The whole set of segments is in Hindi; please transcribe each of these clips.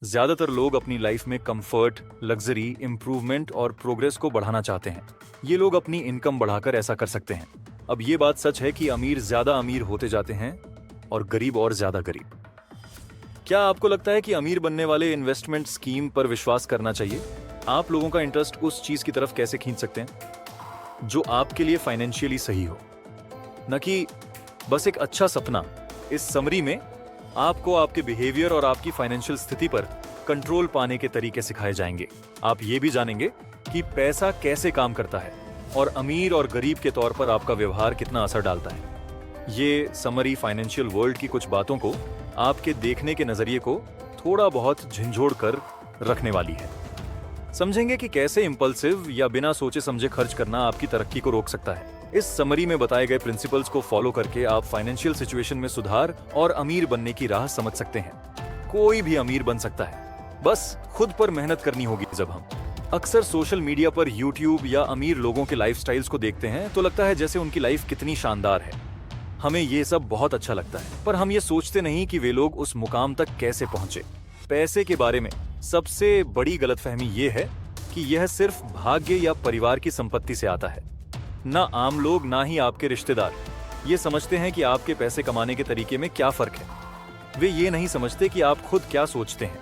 ज्यादातर लोग अपनी लाइफ में कंफर्ट, लग्जरी, इंप्रूवमेंट और प्रोग्रेस को बढ़ाना चाहते हैं। ये लोग अपनी इनकम बढ़ाकर ऐसा कर सकते हैं। अब ये बात सच है कि अमीर ज्यादा अमीर होते जाते हैं और गरीब और ज्यादा गरीब। क्या आपको लगता है कि अमीर बनने वाले इन्वेस्टमेंट स्कीम पर विश्वास करना चाहिए? आप लोगों का इंटरेस्ट उस चीज की तरफ कैसे खींच सकते हैं जो आपके लिए फाइनेंशियली सही हो, न कि बस एक अच्छा सपना। इस समरी में आपको आपके बिहेवियर और आपकी फाइनेंशियल स्थिति पर कंट्रोल पाने के तरीके सिखाए जाएंगे। आप ये भी जानेंगे कि पैसा कैसे काम करता है और अमीर और गरीब के तौर पर आपका व्यवहार कितना असर डालता है। ये समरी फाइनेंशियल वर्ल्ड की कुछ बातों को आपके देखने के नजरिए को थोड़ा बहुत झिंझोड़ कर रखने वाली है। समझेंगे कि कैसे इंपल्सिव या बिना सोचे समझे खर्च करना आपकी तरक्की को रोक सकता है। इस समरी में बताए गए प्रिंसिपल्स को फॉलो करके आप फाइनेंशियल सिचुएशन में सुधार और अमीर बनने की राह समझ सकते हैं। कोई भी अमीर बन सकता है, बस खुद पर मेहनत करनी होगी। जब हम अक्सर सोशल मीडिया पर यूट्यूब या अमीर लोगों के लाइफस्टाइल्स को देखते हैं तो लगता है जैसे उनकी लाइफ कितनी शानदार है। हमें ये सब बहुत अच्छा लगता है, पर हम ये सोचते नहीं कि वे लोग उस मुकाम तक कैसे पहुंचे। पैसे के बारे में सबसे बड़ी गलतफहमी ये है कि यह सिर्फ भाग्य या परिवार की संपत्ति से आता है। ना आम लोग, ना ही आपके रिश्तेदार ये समझते हैं कि आपके पैसे कमाने के तरीके में क्या फर्क है। वे ये नहीं समझते कि आप खुद क्या सोचते हैं।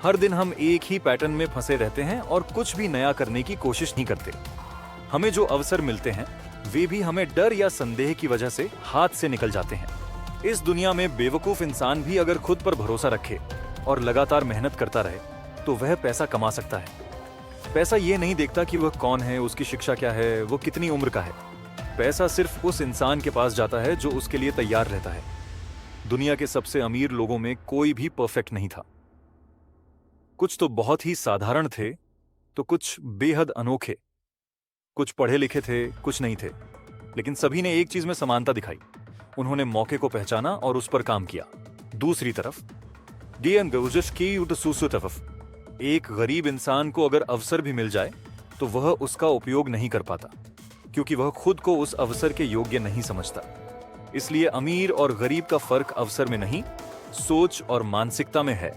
हर दिन हम एक ही पैटर्न में फंसे रहते हैं और कुछ भी नया करने की कोशिश नहीं करते। हमें जो अवसर मिलते हैं वे भी हमें डर या संदेह की वजह से हाथ से निकल जाते हैं। इस दुनिया में बेवकूफ इंसान भी अगर खुद पर भरोसा रखे और लगातार मेहनत करता रहे तो वह पैसा कमा सकता है। पैसा ये नहीं देखता कि वह कौन है, उसकी शिक्षा क्या है, वो कितनी उम्र का है। पैसा सिर्फ उस इंसान के पास जाता है जो उसके लिए तैयार रहता है। दुनिया के सबसे अमीर लोगों में कोई भी परफेक्ट नहीं था। कुछ तो बहुत ही साधारण थे, तो कुछ बेहद अनोखे। कुछ पढ़े लिखे थे, कुछ नहीं थे, लेकिन सभी ने एक चीज में समानता दिखाई। उन्होंने मौके को पहचाना और उस पर काम किया। दूसरी तरफ एक गरीब इंसान को अगर अवसर भी मिल जाए तो वह उसका उपयोग नहीं कर पाता, क्योंकि वह खुद को उस अवसर के योग्य नहीं समझता। इसलिए अमीर और गरीब का फर्क अवसर में नहीं, सोच और मानसिकता में है।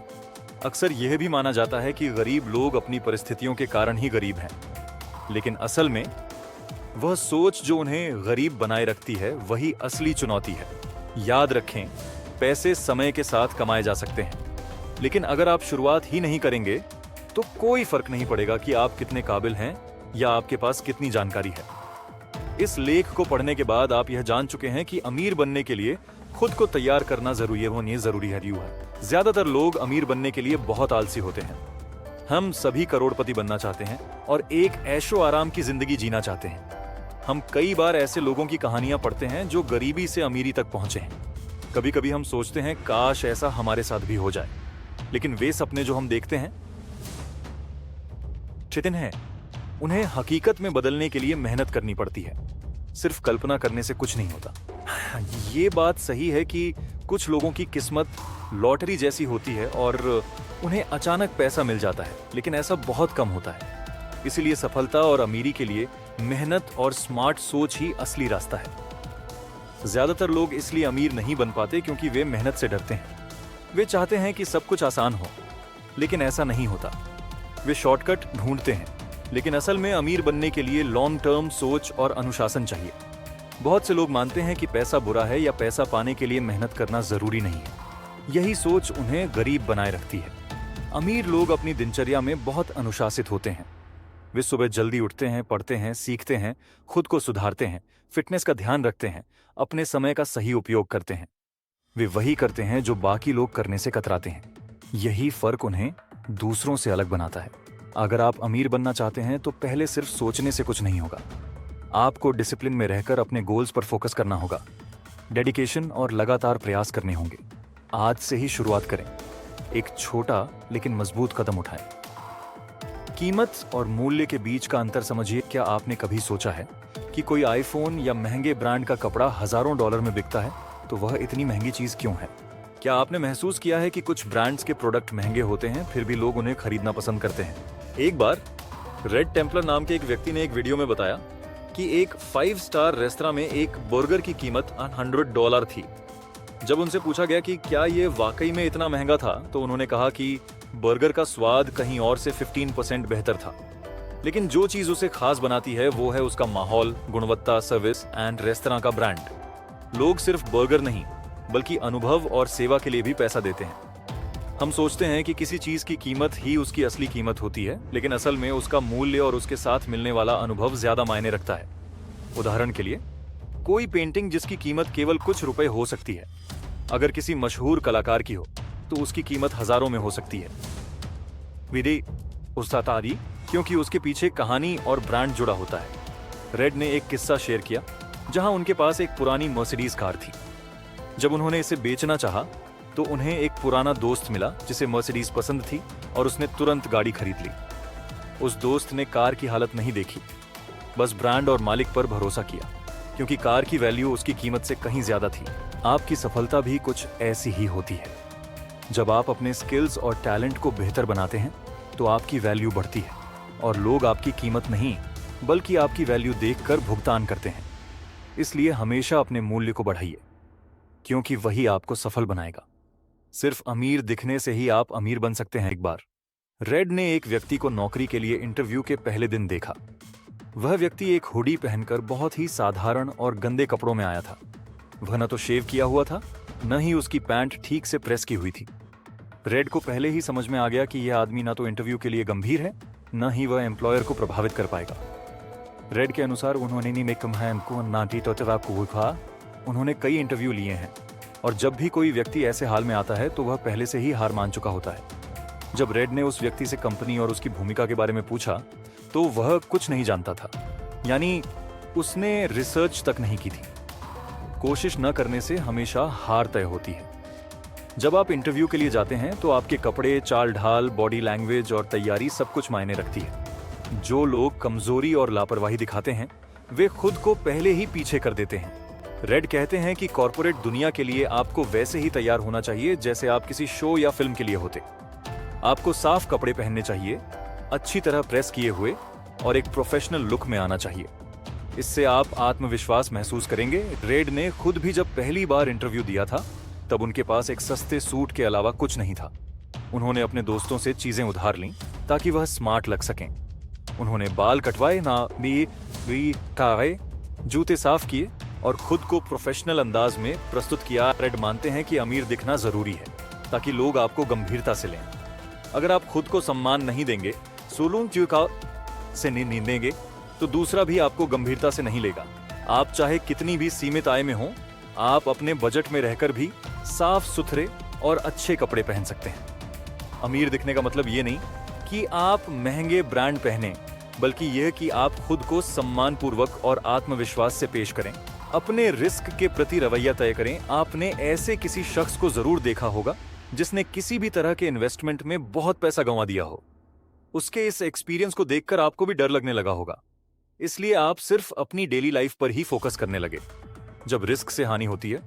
अक्सर यह भी माना जाता है कि गरीब लोग अपनी परिस्थितियों के कारण ही गरीब हैं, लेकिन असल में वह सोच जो उन्हें गरीब बनाए रखती है वही असली चुनौती है। याद रखें, पैसे समय के साथ कमाए जा सकते हैं, लेकिन अगर आप शुरुआत ही नहीं करेंगे तो कोई फर्क नहीं पड़ेगा कि आप कितने काबिल हैं या आपके पास कितनी जानकारी है। इस लेख को पढ़ने के बाद आप यह जान चुके हैं कि अमीर बनने के लिए खुद को तैयार करना जरूरी है। ज्यादातर लोग अमीर बनने के लिए बहुत आलसी होते हैं। हम सभी करोड़पति बनना चाहते हैं और एक ऐशो आराम की जिंदगी जीना चाहते हैं। हम कई बार ऐसे लोगों की कहानियां पढ़ते हैं जो गरीबी से अमीरी तक पहुंचे हैं। कभी कभी हम सोचते हैं काश ऐसा हमारे साथ भी हो जाए, लेकिन वे सपने जो हम देखते हैं चितिन हैं। उन्हें हकीकत में बदलने के लिए मेहनत करनी पड़ती है। सिर्फ कल्पना करने से कुछ नहीं होता। ये बात सही है कि कुछ लोगों की किस्मत लॉटरी जैसी होती है और उन्हें अचानक पैसा मिल जाता है, लेकिन ऐसा बहुत कम होता है। इसीलिए सफलता और अमीरी के लिए मेहनत और स्मार्ट सोच ही असली रास्ता है। ज्यादातर लोग इसलिए अमीर नहीं बन पाते क्योंकि वे मेहनत से डरते हैं। वे चाहते हैं कि सब कुछ आसान हो, लेकिन ऐसा नहीं होता। वे शॉर्टकट ढूंढते हैं, लेकिन असल में अमीर बनने के लिए लॉन्ग टर्म सोच और अनुशासन चाहिए। बहुत से लोग मानते हैं कि पैसा बुरा है या पैसा पाने के लिए मेहनत करना जरूरी नहीं है। यही सोच उन्हें गरीब बनाए रखती है। अमीर लोग अपनी दिनचर्या में बहुत अनुशासित होते हैं। वे सुबह जल्दी उठते हैं, पढ़ते हैं, सीखते हैं, खुद को सुधारते हैं, फिटनेस का ध्यान रखते हैं, अपने समय का सही उपयोग करते हैं। वे वही करते हैं जो बाकी लोग करने से कतराते हैं। यही फर्क उन्हें दूसरों से अलग बनाता है। अगर आप अमीर बनना चाहते हैं तो पहले सिर्फ सोचने से कुछ नहीं होगा। आपको डिसिप्लिन में रहकर अपने गोल्स पर फोकस करना होगा। डेडिकेशन और लगातार प्रयास करने होंगे। आज से ही शुरुआत करें। एक छोटा लेकिन मजबूत कदम उठाएं। कीमत और मूल्य के बीच का अंतर समझिए। क्या आपने कभी सोचा है कि कोई आईफोन या महंगे ब्रांड का कपड़ा हजारों डॉलर में बिकता है तो वह इतनी महंगी चीज क्यों है? क्या आपने महसूस किया है कि कुछ ब्रांड्स के प्रोडक्ट महंगे होते हैं फिर भी लोग उन्हें खरीदना पसंद करते हैं? एक बार रेड टेम्पलर नाम के एक व्यक्ति ने एक वीडियो में बताया कि एक 5 स्टार रेस्तरां में एक बर्गर की कीमत $100 थी। जब उनसे पूछा गया कि क्या ये वाकई में इतना महंगा था, तो उन्होंने कहा कि बर्गर का स्वाद कहीं और से 15% बेहतर था, लेकिन जो चीज उसे खास बनाती है वो है उसका माहौल, गुणवत्ता, सर्विस एंड रेस्तरां का ब्रांड। लोग सिर्फ बर्गर नहीं बल्कि अनुभव और सेवा के लिए भी पैसा देते हैं। हम सोचते हैं कि किसी चीज की कीमत ही उसकी असली कीमत होती है, लेकिन असल में उसका मूल्य और उसके साथ मिलने वाला अनुभव ज्यादा मायने रखता है। उदाहरण के लिए, कोई पेंटिंग जिसकी कीमत केवल कुछ रुपए हो सकती है, अगर किसी मशहूर कलाकार की हो तो उसकी कीमत हजारों में हो सकती है। विदे उस्तादी, क्योंकि उसके पीछे कहानी और ब्रांड जुड़ा होता है। रेड ने एक किस्सा शेयर किया जहां उनके पास एक पुरानी मर्सिडीज कार थी। जब उन्होंने इसे बेचना चाहा तो उन्हें एक पुराना दोस्त मिला जिसे मर्सिडीज पसंद थी और उसने तुरंत गाड़ी खरीद ली। उस दोस्त ने कार की हालत नहीं देखी, बस ब्रांड और मालिक पर भरोसा किया, क्योंकि कार की वैल्यू उसकी कीमत से कहीं ज्यादा थी। आपकी सफलता भी कुछ ऐसी ही होती है। जब आप अपने स्किल्स और टैलेंट को बेहतर बनाते हैं तो आपकी वैल्यू बढ़ती है और लोग आपकी कीमत नहीं बल्कि आपकी वैल्यू देखकर भुगतान करते हैं। इसलिए हमेशा अपने मूल्य को बढ़ाइए, क्योंकि वही आपको सफल बनाएगा। सिर्फ अमीर दिखने से ही आप अमीर बन सकते हैं। एक बार रेड ने एक व्यक्ति को नौकरी के लिए इंटरव्यू के पहले दिन देखा। वह व्यक्ति एक हुडी पहनकर बहुत ही साधारण और गंदे कपड़ों में आया था। वह न तो शेव किया हुआ था, न ही उसकी पैंट ठीक से प्रेस की हुई थी। रेड को पहले ही समझ में आ गया कि यह आदमी न तो इंटरव्यू के लिए गंभीर है, न ही वह एम्प्लॉयर को प्रभावित कर पाएगा। रेड के अनुसार उन्होंने कई इंटरव्यू लिए हैं और जब भी कोई व्यक्ति ऐसे हाल में आता है तो वह पहले से ही हार मान चुका होता है। जब रेड ने उस व्यक्ति से कंपनी और उसकी भूमिका के बारे में पूछा तो वह कुछ नहीं जानता था, यानी उसने रिसर्च तक नहीं की थी। कोशिश न करने से हमेशा हार तय होती है। जब आप इंटरव्यू के लिए जाते हैं तो आपके कपड़े, चाल ढाल, बॉडी लैंग्वेज और तैयारी सब कुछ मायने रखती है। जो लोग कमजोरी और लापरवाही दिखाते हैं वे खुद को पहले ही पीछे कर देते हैं। रेड कहते हैं कि कॉर्पोरेट दुनिया के लिए आपको वैसे ही तैयार होना चाहिए जैसे आप किसी शो या फिल्म के लिए होते। आपको साफ कपड़े पहनने चाहिए, अच्छी तरह प्रेस किए हुए और एक प्रोफेशनल लुक में आना चाहिए। इससे आप आत्मविश्वास महसूस करेंगे। रेड ने खुद भी जब पहली बार इंटरव्यू दिया था तब उनके पास एक सस्ते सूट के अलावा कुछ नहीं था। उन्होंने अपने दोस्तों से चीजें उधार लीं ताकि वह स्मार्ट लग सकें। उन्होंने बाल कटवाए, जूते साफ किए और खुद को प्रोफेशनल अंदाज में प्रस्तुत किया। रेड मानते हैं कि अमीर दिखना जरूरी है ताकि लोग आपको गंभीरता से लें। अगर आप खुद को सम्मान नहीं देंगे, से नहीं देंगे, तो दूसरा भी आपको गंभीरता से नहीं लेगा। आप चाहे कितनी भी सीमित आय में हो, आप अपने बजट में रहकर भी साफ सुथरे और अच्छे कपड़े पहन सकते हैं। अमीर दिखने का मतलब ये नहीं कि आप महंगे ब्रांड पहने, बल्कि यह कि आप खुद को सम्मानपूर्वक और आत्मविश्वास से पेश करें। अपने रिस्क के प्रति रवैया तय करें। आपने ऐसे किसी शख्स को जरूर देखा होगा जिसने किसी भी तरह के इन्वेस्टमेंट में बहुत पैसा गंवा दिया हो। उसके इस एक्सपीरियंस को देखकर आपको भी डर लगने लगा होगा, इसलिए आप सिर्फ अपनी डेली लाइफ पर ही फोकस करने लगे। जब रिस्क से हानि होती है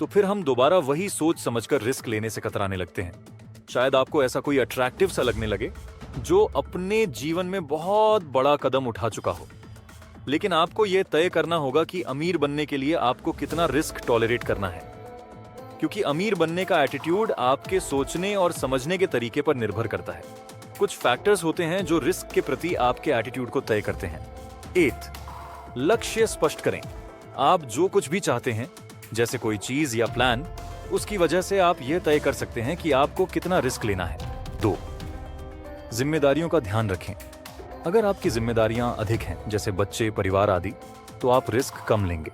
तो फिर हम दोबारा वही सोच समझकर रिस्क लेने से कतराने लगते हैं। शायद आपको ऐसा कोई अट्रैक्टिव सा लगने लगे जो अपने जीवन में बहुत बड़ा कदम उठा चुका हो, लेकिन आपको यह तय करना होगा कि अमीर बनने के लिए आपको कितना रिस्क टॉलरेट करना है, क्योंकि अमीर बनने का एटीट्यूड आपके सोचने और समझने के तरीके पर निर्भर करता है। कुछ फैक्टर्स होते हैं जो रिस्क के प्रति आपके एटीट्यूड को तय करते हैं। 8, लक्ष्य स्पष्ट करें। आप जो कुछ भी चाहते हैं, जैसे कोई चीज या प्लान, उसकी वजह से आप यह तय कर सकते हैं कि आपको कितना रिस्क लेना है। 2, जिम्मेदारियों का ध्यान रखें। अगर आपकी जिम्मेदारियां अधिक हैं, जैसे बच्चे, परिवार आदि, तो आप रिस्क कम लेंगे।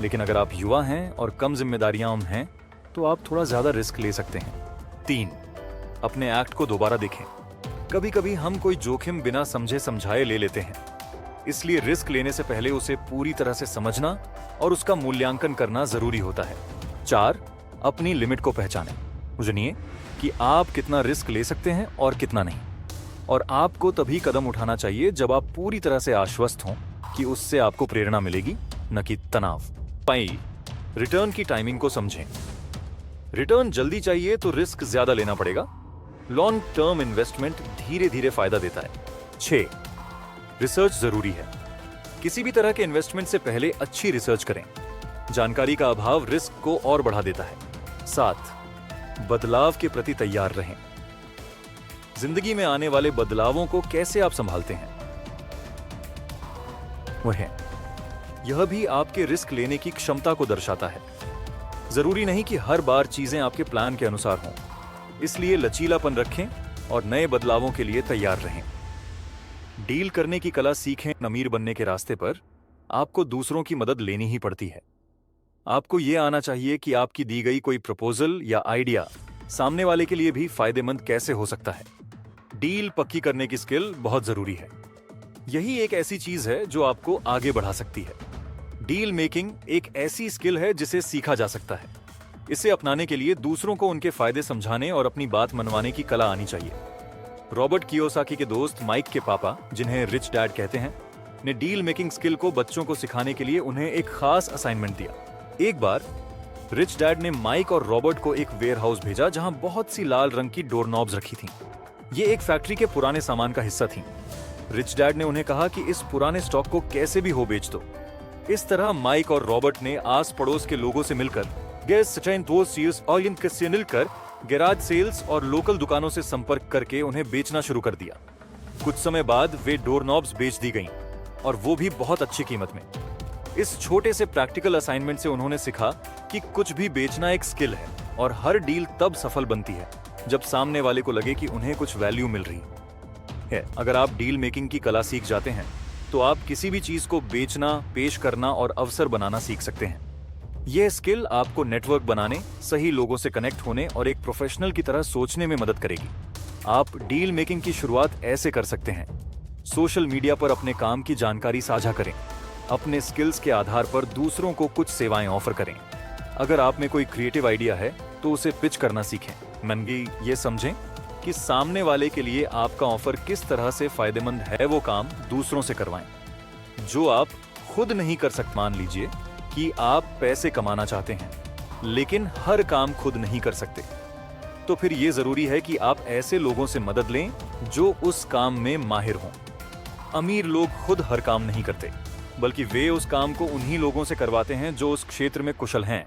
लेकिन अगर आप युवा हैं और कम जिम्मेदारियां हैं तो आप थोड़ा ज्यादा रिस्क ले सकते हैं। 3, अपने एक्ट को दोबारा देखें। कभी कभी हम कोई जोखिम बिना समझे समझाए ले लेते हैं, इसलिए रिस्क लेने से पहले उसे पूरी तरह से समझना और उसका मूल्यांकन करना जरूरी होता है। 4, अपनी लिमिट को पहचानें। जानिए कि आप कितना रिस्क ले सकते हैं और कितना नहीं, और आपको तभी कदम उठाना चाहिए जब आप पूरी तरह से आश्वस्त हों कि उससे आपको प्रेरणा मिलेगी, न कि तनाव। 5, रिटर्न की टाइमिंग को समझें। रिटर्न जल्दी चाहिए तो रिस्क ज्यादा लेना पड़ेगा। लॉन्ग टर्म इन्वेस्टमेंट धीरे धीरे फायदा देता है। 6, रिसर्च जरूरी है। किसी भी तरह के इन्वेस्टमेंट से पहले अच्छी रिसर्च करें। जानकारी का अभाव रिस्क को और बढ़ा देता है। 7. बदलाव के प्रति तैयार रहें। जिंदगी में आने वाले बदलावों को कैसे आप संभालते हैं? वह यह भी आपके रिस्क लेने की क्षमता को दर्शाता है। जरूरी नहीं कि हर बार चीजें आपके प्लान के अनुसार हों, इसलिए लचीलापन रखें और नए बदलावों के लिए तैयार रहें। डील करने की कला सीखें। अमीर बनने के रास्ते पर आपको दूसरों की मदद लेनी ही पड़ती है। आपको यह आना चाहिए कि आपकी दी गई कोई प्रपोजल या आइडिया सामने वाले के लिए भी फायदेमंद कैसे हो सकता है। डील पक्की करने की स्किल बहुत जरूरी है। यही एक ऐसी चीज है जो आपको आगे बढ़ा सकती है। डील मेकिंग एक ऐसी स्किल है जिसे सीखा जा सकता है। इसे अपनाने के लिए दूसरों को उनके फायदे समझाने और अपनी बात मनवाने की कला आनी चाहिए। रॉबर्ट कियोसाकी के दोस्त माइक के पापा, जिन्हें रिच डैड कहते हैं, ने डील मेकिंग स्किल को बच्चों को सिखाने के लिए उन्हें एक खास असाइनमेंट दिया। एक बार रिच डैड ने माइक और रॉबर्ट को एक वेयरहाउस भेजा जहां बहुत सी लाल रंग की डोरनॉब्स रखी थीं। ये एक फैक्ट्री के पुराने सामान का हिस्सा थीं। रिच डैड ने उन्हें कहा कि इस पुराने स्टॉक को कैसे भी हो बेच दो। इस तरह माइक और रॉबर्ट ने आस पड़ोस के लोगों से मिलकर गैराज सेल्स और लोकल दुकानों से संपर्क करके उन्हें बेचना शुरू कर दिया। कुछ समय बाद वे डोरनॉब्स बेच दी गईं, और वो भी बहुत अच्छी कीमत में। इस छोटे से प्रैक्टिकल असाइनमेंट से उन्होंने सीखा कि कुछ भी बेचना एक स्किल है और हर डील तब सफल बनती है जब सामने वाले को लगे कि उन्हें कुछ वैल्यू मिल रही है। अगर आप डील मेकिंग की कला सीख जाते हैं तो आप किसी भी चीज को बेचना, पेश करना और अवसर बनाना सीख सकते हैं। यह स्किल आपको नेटवर्क बनाने, सही लोगों से कनेक्ट होने और एक प्रोफेशनल की तरह सोचने में मदद करेगी। आप डील मेकिंग की शुरुआत ऐसे कर सकते हैं। सोशल मीडिया पर अपने काम की जानकारी साझा करें। अपने स्किल्स के आधार पर दूसरों को कुछ सेवाएं ऑफर करें। अगर आप में कोई क्रिएटिव आइडिया है तो उसे पिच करना सीखें। मनगी ये समझें कि सामने वाले के लिए आपका ऑफर किस तरह से फायदेमंद है। वो काम दूसरों से करवाएं जो आप खुद नहीं कर सकते। मान लीजिए कि आप पैसे कमाना चाहते हैं लेकिन हर काम खुद नहीं कर सकते, तो फिर यह जरूरी है कि आप ऐसे लोगों से मदद लें जो उस काम में माहिर हों। अमीर लोग खुद हर काम नहीं करते, बल्कि वे उस काम को उन्हीं लोगों से करवाते हैं जो उस क्षेत्र में कुशल हैं।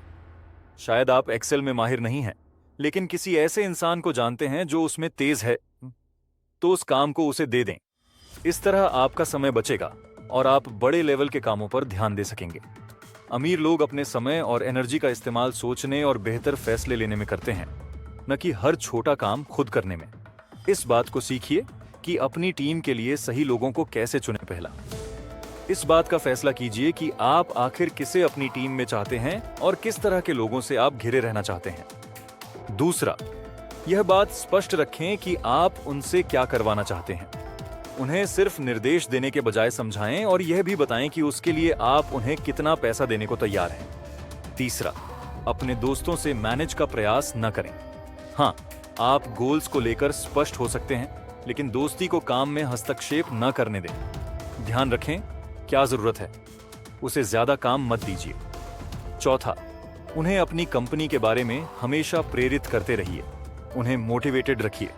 शायद आप एक्सेल में माहिर नहीं हैं, लेकिन किसी ऐसे इंसान को जानते हैं जो उसमें तेज है, तो उस काम को उसे दे दें। इस तरह आपका समय बचेगा और आप बड़े लेवल के कामों पर ध्यान दे सकेंगे। अमीर लोग अपने समय और एनर्जी का इस्तेमाल सोचने और बेहतर फैसले लेने में करते हैं, न कि हर छोटा काम खुद करने में। इस बात को सीखिए कि अपनी टीम के लिए सही लोगों को कैसे चुनें। पहला, इस बात का फैसला कीजिए कि आप आखिर किसे अपनी टीम में चाहते हैं और किस तरह के लोगों से आप घिरे रहना चाहते हैं। दूसरा, यह बात स्पष्ट रखें कि आप उनसे क्या करवाना चाहते हैं। उन्हें सिर्फ निर्देश देने के बजाय समझाएं और यह भी बताएं कि उसके लिए आप उन्हें कितना पैसा देने को तैयार हैं। तीसरा, अपने दोस्तों से मैनेज का प्रयास न करें। हाँ, आप गोल्स को लेकर स्पष्ट हो सकते हैं, लेकिन दोस्ती को काम में हस्तक्षेप न करने दें। ध्यान रखें क्या जरूरत है, उसे ज्यादा काम मत दीजिए। चौथा, उन्हें अपनी कंपनी के बारे में हमेशा प्रेरित करते रहिए। उन्हें मोटिवेटेड रखिए।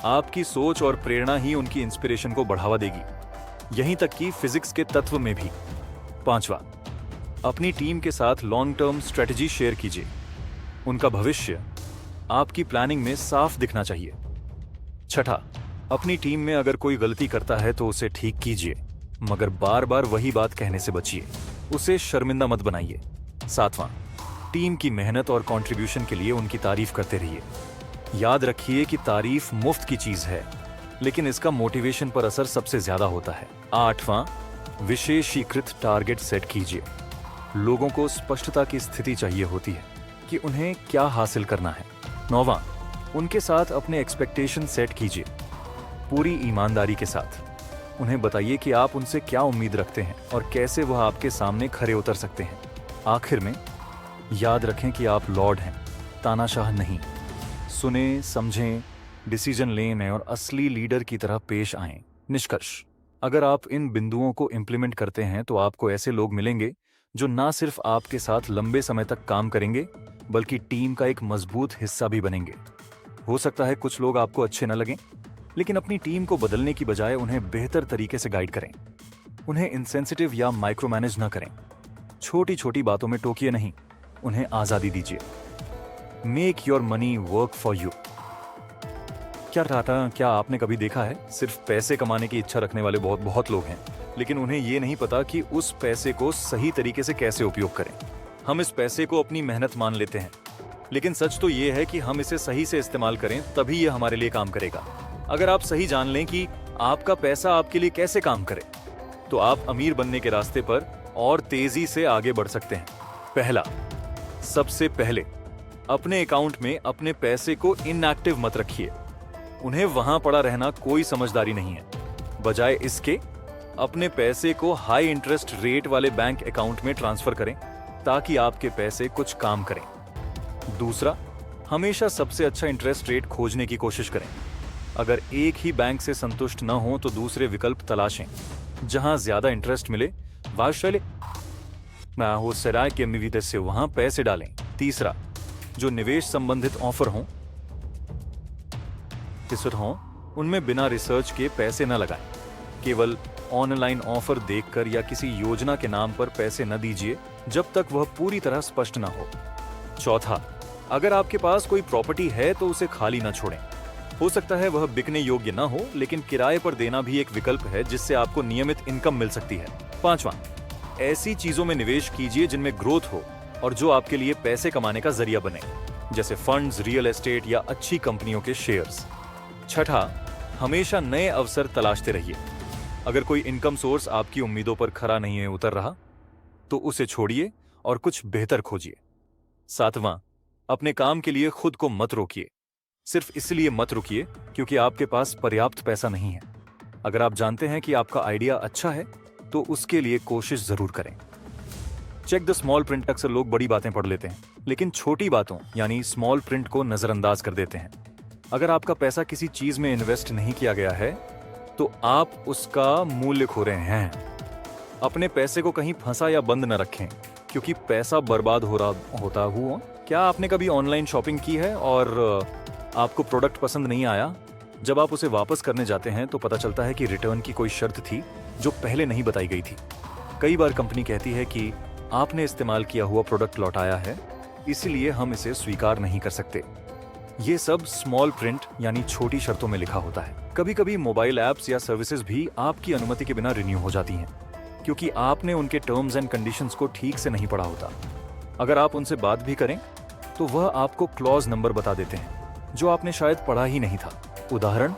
आपकी सोच और प्रेरणा ही उनकी इंस्पिरेशन को बढ़ावा देगी, यहीं तक कि फिजिक्स के तत्व में भी। पांचवा, अपनी टीम के साथ लॉन्ग टर्म स्ट्रेटजी शेयर कीजिए। उनका भविष्य आपकी प्लानिंग में साफ दिखना चाहिए। छठा, अपनी टीम में अगर कोई गलती करता है तो उसे ठीक कीजिए, मगर बार बार वही बात कहने से बचिए। उसे शर्मिंदा मत बनाइए। सातवां, टीम की मेहनत और कंट्रीब्यूशन के लिए उनकी तारीफ करते रहिए। याद रखिए कि तारीफ मुफ्त की चीज है, लेकिन इसका मोटिवेशन पर असर सबसे ज्यादा होता है। आठवां, विशेषीकृत टारगेट सेट कीजिए। लोगों को स्पष्टता की स्थिति चाहिए होती है कि उन्हें क्या हासिल करना है। नौवां, उनके साथ अपने एक्सपेक्टेशन सेट कीजिए, पूरी ईमानदारी के साथ। उन्हें बताइए कि आप उनसे क्या उम्मीद रखते हैं और कैसे वह आपके सामने खरे उतर सकते हैं। आखिर में, याद रखें कि आप लॉर्ड हैं, तानाशाह नहीं। सुने, समझें, डिसीजन लें और असली लीडर की तरह पेश आएं। निष्कर्ष, अगर आप इन बिंदुओं को इम्प्लीमेंट करते हैं तो आपको ऐसे लोग मिलेंगे जो ना सिर्फ आपके साथ लंबे समय तक काम करेंगे, बल्कि टीम का एक मजबूत हिस्सा भी बनेंगे। हो सकता है कुछ लोग आपको अच्छे न लगें, लेकिन अपनी टीम को बदलने की बजाय उन्हें बेहतर तरीके से गाइड करें। उन्हें इनसेंसिटिव या माइक्रो मैनेज न करें। छोटी छोटी बातों में टोकिए नहीं, उन्हें आजादी दीजिए। Make your money work for you. क्या आपने कभी देखा है, सिर्फ पैसे कमाने की इच्छा रखने वाले बहुत बहुत लोग हैं, लेकिन उन्हें ये नहीं पता कि उस पैसे को सही तरीके से कैसे उपयोग करें। हम इस पैसे को अपनी मेहनत मान लेते हैं, लेकिन सच तो ये है कि हम इसे सही से इस्तेमाल करें तभी ये हमारे लिए काम करेगा। अगर आप सही जान लें कि आपका पैसा आपके लिए कैसे काम करे, तो आप अमीर बनने के रास्ते पर और तेजी से आगे बढ़ सकते हैं। पहला, सबसे पहले अपने अकाउंट में अपने पैसे को इनएक्टिव मत रखिए। उन्हें वहां पड़ा रहना कोई समझदारी नहीं है। बजाय इसके अपने पैसे को हाई इंटरेस्ट रेट वाले बैंक अकाउंट में ट्रांसफर करें ताकि आपके पैसे कुछ काम करें। दूसरा, हमेशा सबसे अच्छा इंटरेस्ट रेट खोजने की कोशिश करें। अगर एक ही बैंक से संतुष्ट न हो तो दूसरे विकल्प तलाशें जहां ज्यादा इंटरेस्ट मिले। से वहां पैसे डालें। तीसरा, जो निवेश संबंधित ऑफर हों उनमें बिना रिसर्च के पैसे न लगाएं। केवल ऑनलाइन ऑफर देखकर या किसी योजना के नाम पर पैसे न दीजिए जब तक वह पूरी तरह स्पष्ट न हो। चौथा, अगर आपके पास कोई प्रॉपर्टी है तो उसे खाली न छोड़ें। हो सकता है वह बिकने योग्य न हो, लेकिन किराए पर देना भी एक विकल्प है जिससे आपको नियमित इनकम मिल सकती है। पांचवा, ऐसी चीजों में निवेश कीजिए जिनमें ग्रोथ हो और जो आपके लिए पैसे कमाने का जरिया बने, जैसे फंड्स, रियल एस्टेट या अच्छी कंपनियों के शेयर्स। छठा, हमेशा नए अवसर तलाशते रहिए। अगर कोई इनकम सोर्स आपकी उम्मीदों पर खरा नहीं उतर रहा तो उसे छोड़िए और कुछ बेहतर खोजिए। सातवां, अपने काम के लिए खुद को मत रोकिए। सिर्फ इसलिए मत रुकिए क्योंकि आपके पास पर्याप्त पैसा नहीं है। अगर आप जानते हैं कि आपका आइडिया अच्छा है तो उसके लिए कोशिश जरूर करें। Check the small print. अक्सर लोग बड़ी बातें पढ़ लेते हैं लेकिन छोटी बातों यानी स्मॉल प्रिंट को नजरअंदाज कर देते हैं। अगर आपका पैसा किसी चीज में इन्वेस्ट नहीं किया गया है तो आप उसका मूल्य खो रहे हैं। अपने पैसे को कहीं फंसा या बंद न रखें क्योंकि पैसा बर्बाद होता हुआ। क्या आपने कभी ऑनलाइन शॉपिंग की है और आपको प्रोडक्ट पसंद नहीं आया? जब आप उसे वापस करने जाते हैं तो पता चलता है कि रिटर्न की कोई शर्त थी जो पहले नहीं बताई गई थी। कई बार कंपनी कहती है कि आपने इस्तेमाल किया हुआ प्रोडक्ट लौटाया है, इसलिए हम इसे स्वीकार नहीं कर सकते। ये सब स्मॉल प्रिंट यानी छोटी शर्तों में लिखा होता है। कभी कभी मोबाइल ऐप्स या सर्विसेज भी आपकी अनुमति के बिना रिन्यू हो जाती हैं क्योंकि आपने उनके टर्म्स एंड कंडीशंस को ठीक से नहीं पढ़ा होता। अगर आप उनसे बात भी करें तो वह आपको क्लॉज नंबर बता देते हैं जो आपने शायद पढ़ा ही नहीं था। उदाहरण,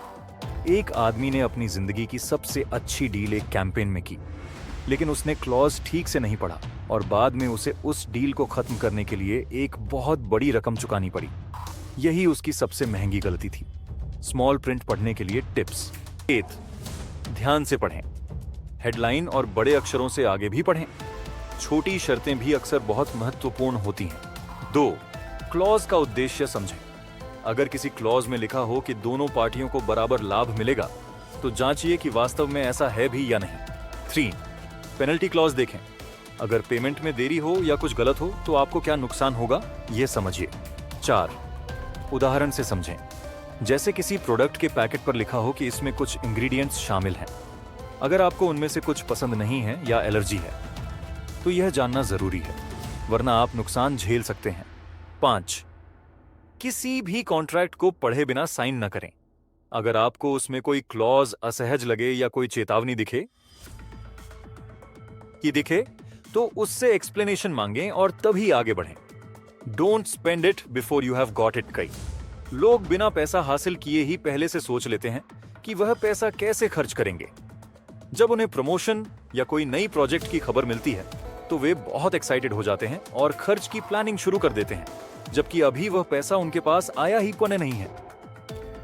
एक आदमी ने अपनी जिंदगी की सबसे अच्छी डील एक कैंपेन में की, लेकिन उसने क्लॉज ठीक से नहीं पढ़ा और बाद में उसे उस डील को खत्म करने के लिए एक बहुत बड़ी रकम चुकानी पड़ी। यही उसकी सबसे महंगी गलती थी। स्मॉल प्रिंट पढ़ने के लिए टिप्स। 8, ध्यान से पढ़ें। हेडलाइन और बड़े अक्षरों से आगे भी पढ़ें। छोटी शर्तें भी अक्सर बहुत महत्वपूर्ण होती हैं। 2, क्लॉज का उद्देश्य समझें। अगर किसी क्लॉज में लिखा हो कि दोनों पार्टियों को बराबर लाभ मिलेगा तो जांचिए कि वास्तव में ऐसा है भी या नहीं। 3, पेनल्टी क्लॉज देखें। अगर पेमेंट में देरी हो या कुछ गलत हो तो आपको क्या नुकसान होगा, यह समझिए। 4, उदाहरण से समझें। जैसे किसी प्रोडक्ट के पैकेट पर लिखा हो कि इसमें कुछ इंग्रेडिएंट्स शामिल हैं। अगर आपको उनमें से कुछ पसंद नहीं है या एलर्जी है तो यह जानना जरूरी है, वरना आप नुकसान झेल सकते हैं। 5, किसी भी कॉन्ट्रैक्ट को पढ़े बिना साइन न करें। अगर आपको उसमें कोई क्लॉज असहज लगे या कोई चेतावनी दिखे तो उससे एक्सप्लेनेशन मांगें और तभी आगे बढ़ें। Don't spend it before you have got it. कई लोग बिना पैसा हासिल किए ही पहले से सोच लेते हैं कि वह पैसा कैसे खर्च करेंगे। जब उन्हें प्रमोशन या कोई नई प्रोजेक्ट की खबर मिलती है तो वे बहुत एक्साइटेड हो जाते हैं और खर्च की प्लानिंग शुरू कर देते हैं, जबकि अभी वह पैसा उनके पास आया ही क्यों नहीं है।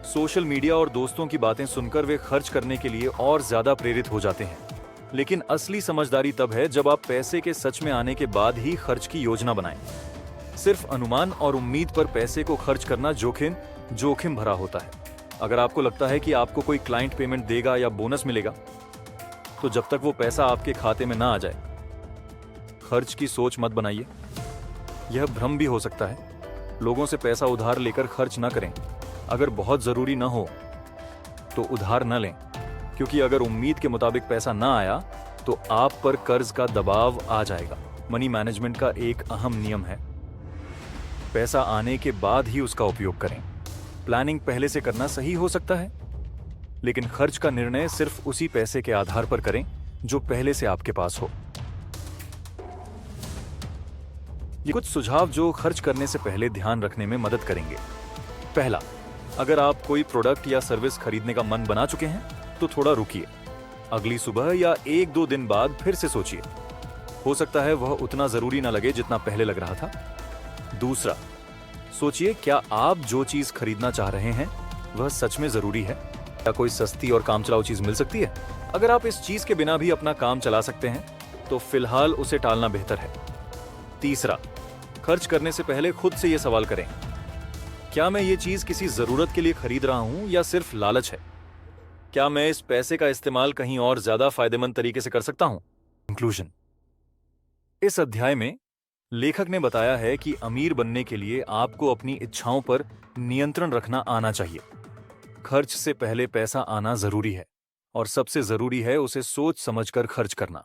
सोशल मीडिया और दोस्तों की बातें सुनकर वे खर्च करने के लिए और ज्यादा प्रेरित हो जाते हैं। लेकिन असली समझदारी तब है जब आप पैसे के सच में आने के बाद ही खर्च की योजना बनाएं। सिर्फ अनुमान और उम्मीद पर पैसे को खर्च करना जोखिम भरा होता है। अगर आपको लगता है कि आपको कोई क्लाइंट पेमेंट देगा या बोनस मिलेगा तो जब तक वो पैसा आपके खाते में ना आ जाए खर्च की सोच मत बनाइए। यह भ्रम भी हो सकता है। लोगों से पैसा उधार लेकर खर्च ना करें। अगर बहुत जरूरी ना हो तो उधार न लें, क्योंकि अगर उम्मीद के मुताबिक पैसा ना आया तो आप पर कर्ज का दबाव आ जाएगा। मनी मैनेजमेंट का एक अहम नियम है, पैसा आने के बाद ही उसका उपयोग करें। प्लानिंग पहले से करना सही हो सकता है, लेकिन खर्च का निर्णय सिर्फ उसी पैसे के आधार पर करें जो पहले से आपके पास हो। ये कुछ सुझाव जो खर्च करने से पहले ध्यान रखने में मदद करेंगे। पहला, अगर आप कोई प्रोडक्ट या सर्विस खरीदने का मन बना चुके हैं तो थोड़ा रुकिए। अगली सुबह या 1-2 दिन बाद फिर से सोचिए। हो सकता है वह उतना जरूरी ना लगे जितना पहले लग रहा था। दूसरा, सोचिए क्या आप जो चीज खरीदना चाह रहे हैं वह सच में जरूरी है या कोई सस्ती और काम चलाऊ चीज मिल सकती है। अगर आप इस चीज के बिना भी अपना काम चला सकते हैं तो फिलहाल उसे टालना बेहतर है। तीसरा, खर्च करने से पहले खुद से यह सवाल करें, क्या मैं ये चीज किसी जरूरत के लिए खरीद रहा हूं या सिर्फ लालच है? क्या मैं इस पैसे का इस्तेमाल कहीं और ज्यादा फायदेमंद तरीके से कर सकता हूं? कंक्लूजन, इस अध्याय में लेखक ने बताया है कि अमीर बनने के लिए आपको अपनी इच्छाओं पर नियंत्रण रखना आना चाहिए। खर्च से पहले पैसा आना जरूरी है और सबसे जरूरी है उसे सोच समझकर खर्च करना।